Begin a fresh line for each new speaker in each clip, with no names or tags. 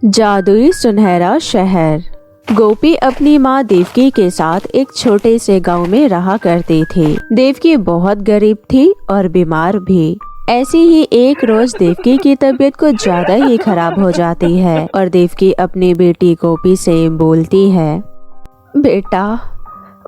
जादुई सुनहरा शहर। गोपी अपनी माँ देवकी के साथ एक छोटे से गांव में रहा करती थी। देवकी बहुत गरीब थी और बीमार भी। ऐसी ही एक रोज देवकी की तबीयत कुछ ज्यादा ही खराब हो जाती है और देवकी अपनी बेटी गोपी से बोलती है, बेटा,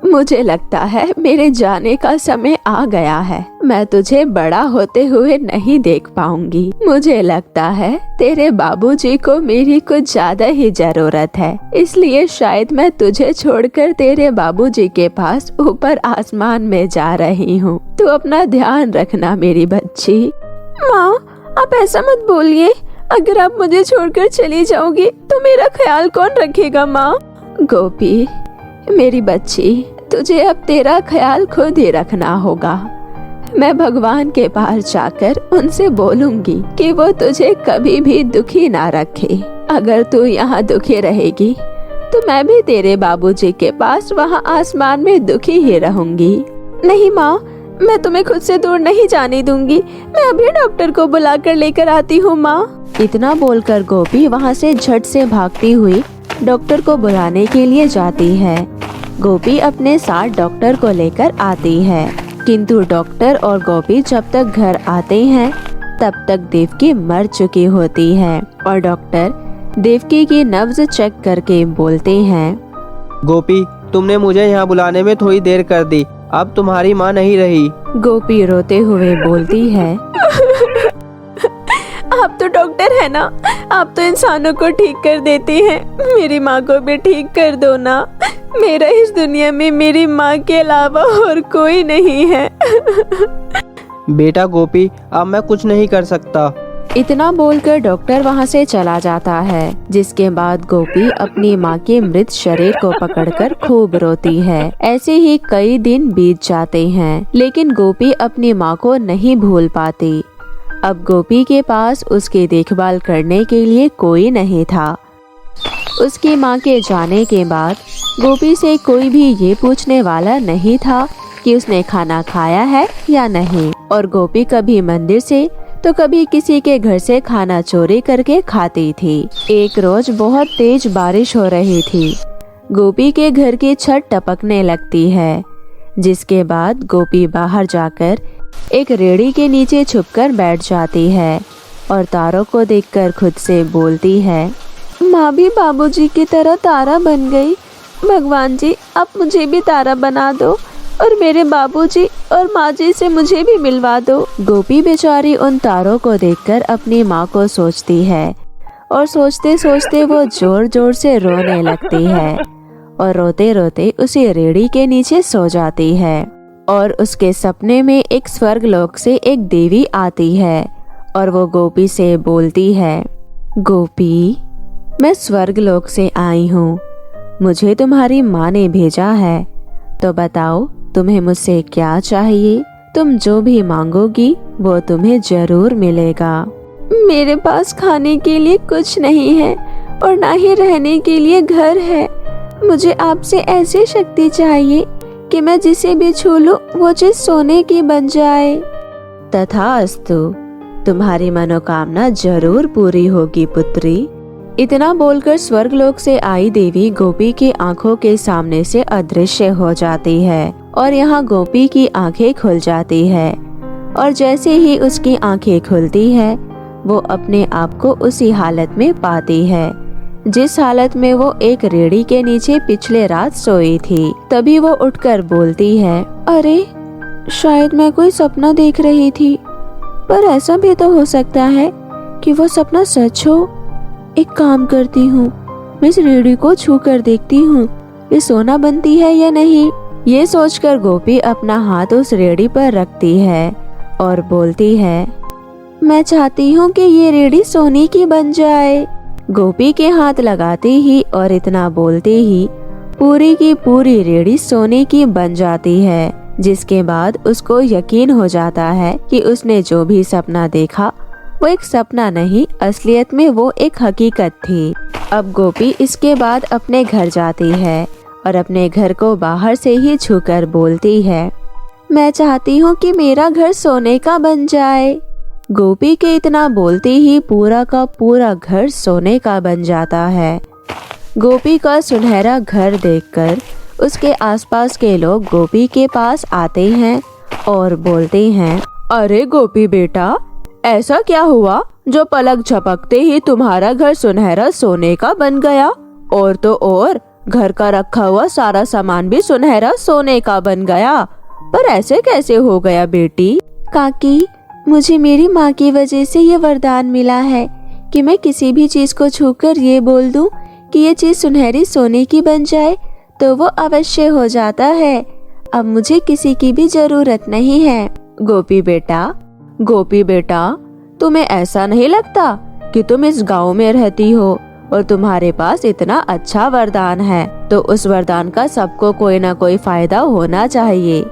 मुझे लगता है मेरे जाने का समय आ गया है। मैं तुझे बड़ा होते हुए नहीं देख पाऊंगी। मुझे लगता है तेरे बाबूजी को मेरी कुछ ज्यादा ही जरूरत है, इसलिए शायद मैं तुझे छोड़कर तेरे बाबूजी के पास ऊपर आसमान में जा रही हूँ। तू अपना ध्यान रखना मेरी बच्ची। माँ, आप ऐसा मत बोलिए। अगर आप मुझे छोड़कर चली जाओगी तो मेरा ख्याल कौन रखेगा माँ? गोपी, मेरी बच्ची, तुझे अब तेरा ख्याल खुद ही रखना होगा। मैं भगवान के पास जाकर उनसे बोलूंगी कि वो तुझे कभी भी दुखी ना रखे। अगर तू यहाँ दुखी रहेगी तो मैं भी तेरे बाबूजी के पास वहाँ आसमान में दुखी ही रहूंगी। नहीं माँ, मैं तुम्हें खुद से दूर नहीं जाने दूंगी। मैं अभी डॉक्टर को बुलाकर लेकर आती हूँ माँ। इतना बोलकर गोपी वहाँ से झट से भागती हुई डॉक्टर को बुलाने के लिए जाती है। गोपी अपने साथ डॉक्टर को लेकर आती है, किंतु डॉक्टर और गोपी जब तक घर आते हैं तब तक देवकी मर चुकी होती है और डॉक्टर देवकी की नब्ज चेक करके बोलते हैं,
गोपी, तुमने मुझे यहाँ बुलाने में थोड़ी देर कर दी। अब तुम्हारी माँ नहीं रही।
गोपी रोते हुए बोलती है, आप तो डॉक्टर है ना, आप तो इंसानों को ठीक कर देते हैं। मेरी माँ को भी ठीक कर दो ना। मेरा इस दुनिया में मेरी माँ के अलावा और कोई नहीं है।
बेटा गोपी, अब मैं कुछ नहीं कर सकता।
इतना बोलकर डॉक्टर वहाँ से चला जाता है, जिसके बाद गोपी अपनी माँ के मृत शरीर को पकड़कर खूब रोती है। ऐसे ही कई दिन बीत जाते हैं, लेकिन गोपी अपनी माँ को नहीं भूल पाती। अब गोपी के पास उसकी देखभाल करने के लिए कोई नहीं था। उसकी माँ के जाने के बाद गोपी से कोई भी ये पूछने वाला नहीं था कि उसने खाना खाया है या नहीं, और गोपी कभी मंदिर से तो कभी किसी के घर से खाना चोरी करके खाती थी। एक रोज बहुत तेज बारिश हो रही थी। गोपी के घर की छत टपकने लगती है, जिसके बाद गोपी बाहर जाकर एक रेड़ी के नीचे छुपकर बैठ जाती है और तारों को देखकर खुद से बोलती है, माँ भी बाबूजी की तरह तारा बन गई। भगवान जी, आप मुझे भी तारा बना दो और मेरे बाबूजी और माँ जी से मुझे भी मिलवा दो। गोपी बेचारी उन तारों को देखकर अपनी माँ को सोचती है और सोचते सोचते वो जोर जोर से रोने लगती है और रोते रोते उसी रेड़ी के नीचे सो जाती है। और उसके सपने में एक स्वर्गलोक से एक देवी आती है और वो गोपी से बोलती है, गोपी, मैं स्वर्गलोक से आई हूँ। मुझे तुम्हारी माँ ने भेजा है, तो बताओ तुम्हें मुझसे क्या चाहिए? तुम जो भी मांगोगी वो तुम्हें जरूर मिलेगा। मेरे पास खाने के लिए कुछ नहीं है और ना ही रहने के लिए घर है। मुझे आपसे ऐसी शक्ति चाहिए कि मैं जिसे भी छू लूं वो चीज सोने की बन जाए। तथास्तु, तुम्हारी मनोकामना जरूर पूरी होगी पुत्री। इतना बोलकर स्वर्गलोक से आई देवी गोपी की आंखों के सामने से अदृश्य हो जाती है और यहाँ गोपी की आंखें खुल जाती है। और जैसे ही उसकी आंखें खुलती है वो अपने आप को उसी हालत में पाती है जिस हालत में वो एक रेड़ी के नीचे पिछले रात सोई थी। तभी वो उठकर बोलती है, अरे, शायद मैं कोई सपना देख रही थी, पर ऐसा भी तो हो सकता है कि वो सपना सच हो। एक काम करती हूँ, मैं इस रेड़ी को छू कर देखती हूँ ये सोना बनती है या नहीं। ये सोचकर गोपी अपना हाथ उस रेड़ी पर रखती है और बोलती है, मैं चाहती हूँ कि ये रेड़ी सोने की बन जाए। गोपी के हाथ लगाते ही और इतना बोलते ही पूरी की पूरी रेड़ी सोने की बन जाती है, जिसके बाद उसको यकीन हो जाता है कि उसने जो भी सपना देखा वो एक सपना नहीं, असलियत में वो एक हकीकत थी। अब गोपी इसके बाद अपने घर जाती है और अपने घर को बाहर से ही छूकर बोलती है, मैं चाहती हूँ कि मेरा घर सोने का बन जाए। गोपी के इतना बोलते ही पूरा का पूरा घर सोने का बन जाता है। गोपी का सुनहरा घर देखकर उसके आसपास के लोग गोपी के पास आते हैं और बोलते हैं, अरे गोपी बेटा, ऐसा क्या हुआ जो पलक झपकते ही तुम्हारा घर सुनहरा सोने का बन गया? और तो और घर का रखा हुआ सारा सामान भी सुनहरा सोने का बन गया। पर ऐसे कैसे हो गया बेटी? काकी, मुझे मेरी माँ की वजह से ये वरदान मिला है कि मैं किसी भी चीज को छूकर ये बोल दूं कि ये चीज सुनहरी सोने की बन जाए तो वो अवश्य हो जाता है। अब मुझे किसी की भी जरूरत नहीं है। गोपी बेटा, तुम्हें ऐसा नहीं लगता कि तुम इस गांव में रहती हो और तुम्हारे पास इतना अच्छा वरदान है, तो उस वरदान का सबको कोई ना कोई फायदा होना चाहिए।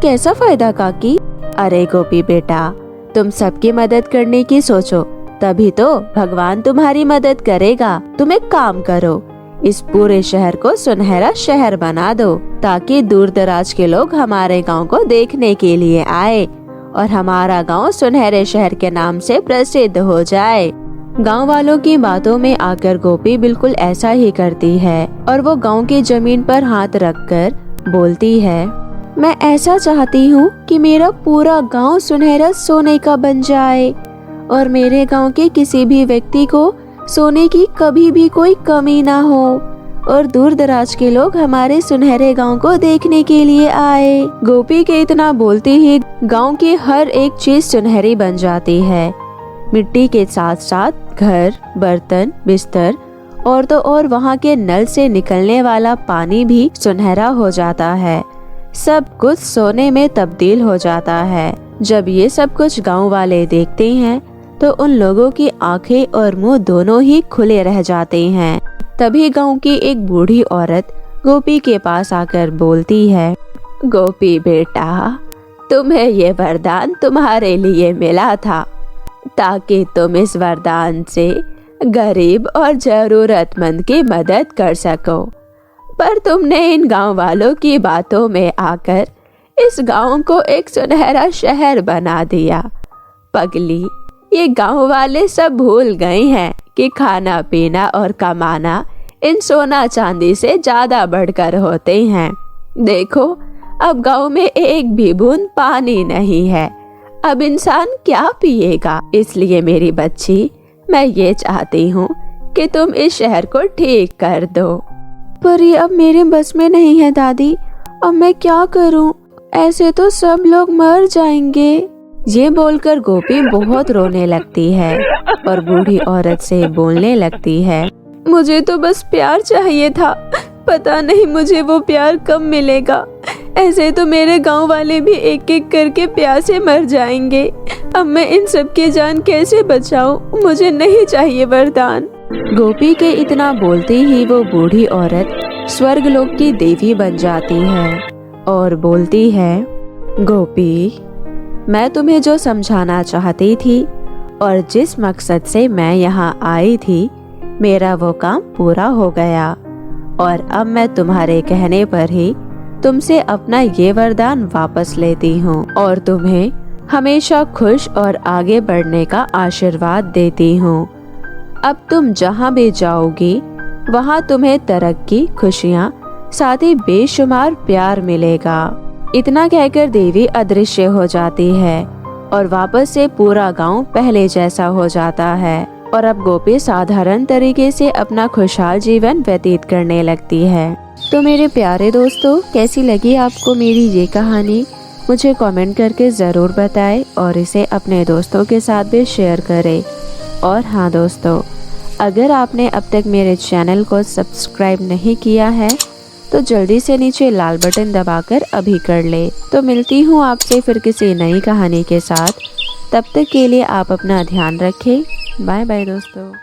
कैसा फायदा काकी? अरे गोपी बेटा, तुम सबकी मदद करने की सोचो, तभी तो भगवान तुम्हारी मदद करेगा। तुम एक काम करो, इस पूरे शहर को सुनहरा शहर बना दो ताकि दूर दराज के लोग हमारे गांव को देखने के लिए आए और हमारा गांव सुनहरे शहर के नाम से प्रसिद्ध हो जाए। गांव वालों की बातों में आकर गोपी बिल्कुल ऐसा ही करती है और वो गांव की जमीन पर हाथ रखकर बोलती है, मैं ऐसा चाहती हूँ कि मेरा पूरा गांव सुनहरा सोने का बन जाए और मेरे गांव के किसी भी व्यक्ति को सोने की कभी भी कोई कमी ना हो और दूर दराज के लोग हमारे सुनहरे गांव को देखने के लिए आए। गोपी के इतना बोलते ही गांव की हर एक चीज सुनहरी बन जाती है। मिट्टी के साथ साथ घर, बर्तन, बिस्तर और तो और वहाँ के नल से निकलने वाला पानी भी सुनहरा हो जाता है। सब कुछ सोने में तब्दील हो जाता है। जब ये सब कुछ गांव वाले देखते हैं तो उन लोगों की आंखें और मुंह दोनों ही खुले रह जाते हैं। तभी गांव की एक बूढ़ी औरत गोपी के पास आकर बोलती है, गोपी बेटा, तुम्हें ये वरदान तुम्हारे लिए मिला था ताकि तुम इस वरदान से गरीब और जरूरतमंद की मदद कर सको, पर तुमने इन गांव वालों की बातों में आकर इस गांव को एक सुनहरा शहर बना दिया। पगली, ये गांव वाले सब भूल गए हैं कि खाना पीना और कमाना इन सोना चांदी से ज्यादा बढ़कर होते हैं। देखो, अब गांव में एक भी बूंद पानी नहीं है, अब इंसान क्या पिएगा? इसलिए मेरी बच्ची, मैं ये चाहती हूँ कि तुम इस शहर को ठीक कर दो। पर ये अब मेरे बस में नहीं है दादी, अब मैं क्या करूँ? ऐसे तो सब लोग मर जाएंगे। ये बोलकर गोपी बहुत रोने लगती है और बूढ़ी औरत से बोलने लगती है, मुझे तो बस प्यार चाहिए था, पता नहीं मुझे वो प्यार कब मिलेगा। ऐसे तो मेरे गांव वाले भी एक एक करके प्यासे मर जाएंगे। अब मैं इन सब की जान कैसे बचाऊं? मुझे नहीं चाहिए वरदान। गोपी के इतना बोलते ही वो बूढ़ी औरत स्वर्गलोक की देवी बन जाती है और बोलती है, गोपी, मैं तुम्हें जो समझाना चाहती थी और जिस मकसद से मैं यहाँ आई थी, मेरा वो काम पूरा हो गया और अब मैं तुम्हारे कहने पर ही तुमसे अपना ये वरदान वापस लेती हूँ और तुम्हें हमेशा खुश और आगे बढ़ने का आशीर्वाद देती हूँ। अब तुम जहाँ भी जाओगी वहाँ तुम्हें तरक्की, खुशियाँ, साथ ही बेशुमार प्यार मिलेगा। इतना कहकर देवी अदृश्य हो जाती है और वापस से पूरा गांव पहले जैसा हो जाता है और अब गोपी साधारण तरीके से अपना खुशहाल जीवन व्यतीत करने लगती है। तो मेरे प्यारे दोस्तों, कैसी लगी आपको मेरी ये कहानी? मुझे कमेंट करके ज़रूर बताएं और इसे अपने दोस्तों के साथ भी शेयर करें। और हाँ दोस्तों, अगर आपने अब तक मेरे चैनल को सब्सक्राइब नहीं किया है तो जल्दी से नीचे लाल बटन दबाकर अभी कर ले। तो मिलती हूँ आपसे फिर किसी नई कहानी के साथ। तब तक के लिए आप अपना ध्यान रखें। बाय बाय दोस्तों।